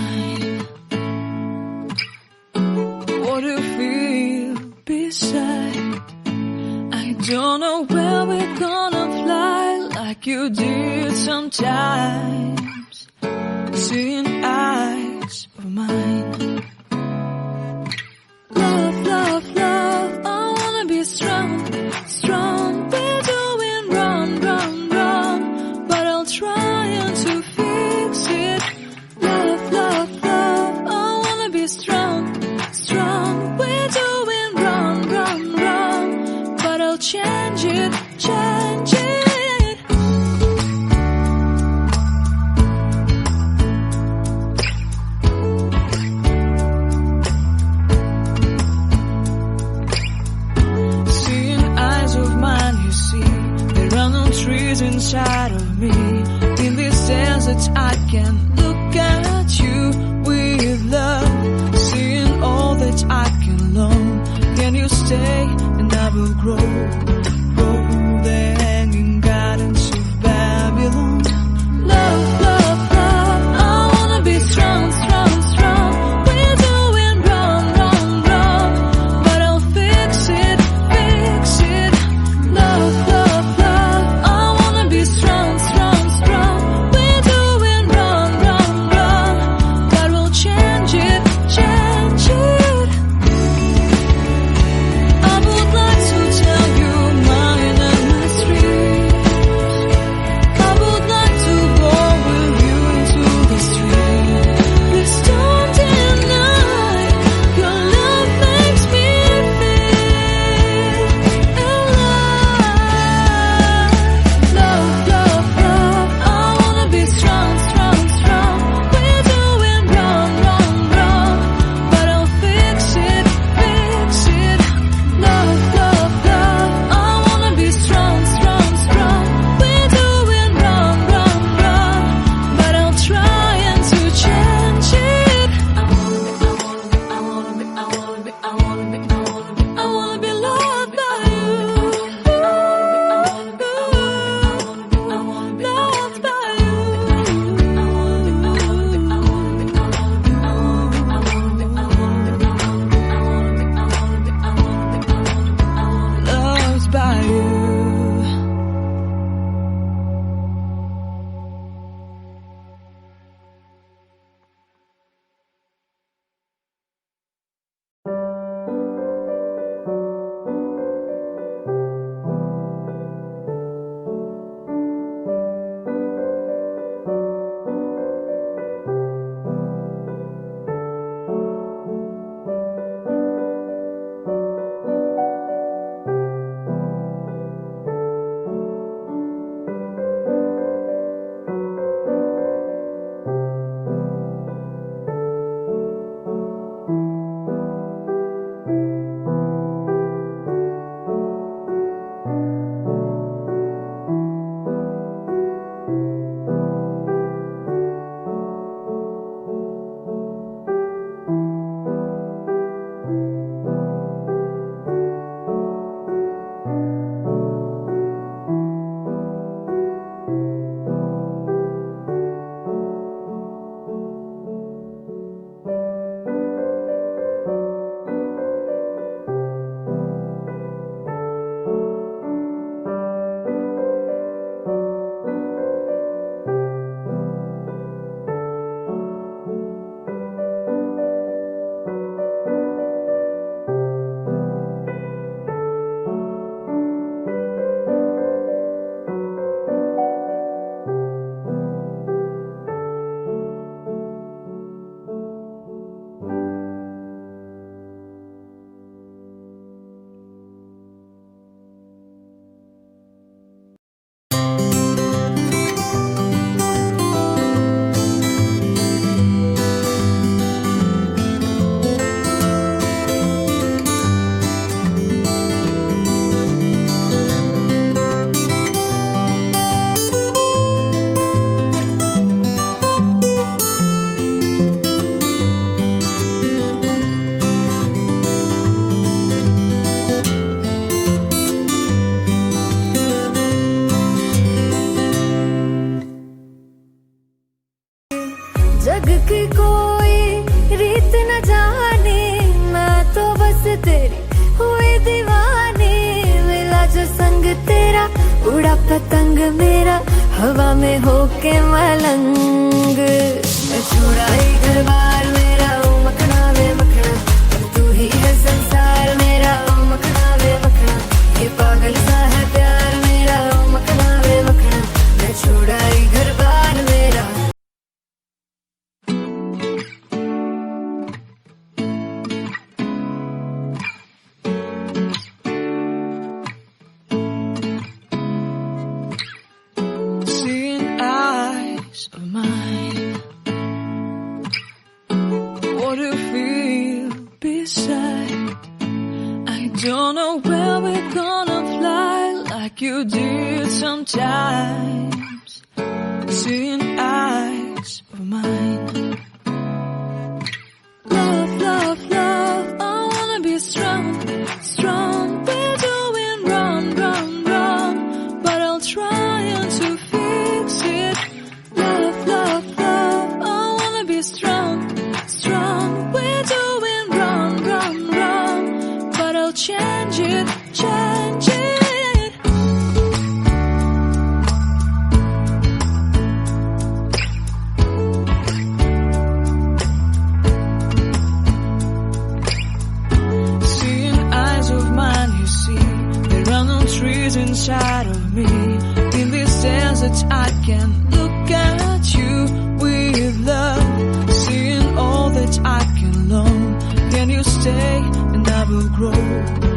mine. What do you feel beside? I don't know where we're gonna fly like you did sometimes. Seeing eyes of mine. Love, love, love, I wanna be strong, strong. We're doing wrong, wrong, wrong, but I'll try to fix it. Love, love, love, I wanna be strong, strong. We're doing wrong, wrong, wrong, but I'll change it, change it. की कोई रीत न जाने, मैं तो बस तेरी हुई दीवानी। मिला जो संग तेरा, उड़ा पतंग मेरा हवा में होके मलंग। छोड़ा ही घर बार मेरा, ओ मखना वे मखना, तू ही है संसार मेरा, ओ मखना वे मखना। ये पागल सा है प्यार मेरा, ओ मखना वे मखना, मैं छोड़ा ही घर बार मेरा। Seeing eyes of mine, what do you feel beside? I don't know where we're gonna fly like you did sometimes. Seeing eyes of mine. Love, love, love, I wanna be strong, strong. We're doing wrong, wrong, wrong, but I'll try to fix it. Love, love, love, I wanna be strong, strong. We're doing wrong, wrong, wrong, but I'll change it, change it. Seeing eyes of mine, you see, there are no trees inside of me. In this desert I can look at you with love. Seeing all that I can learn, can you stay and I will grow.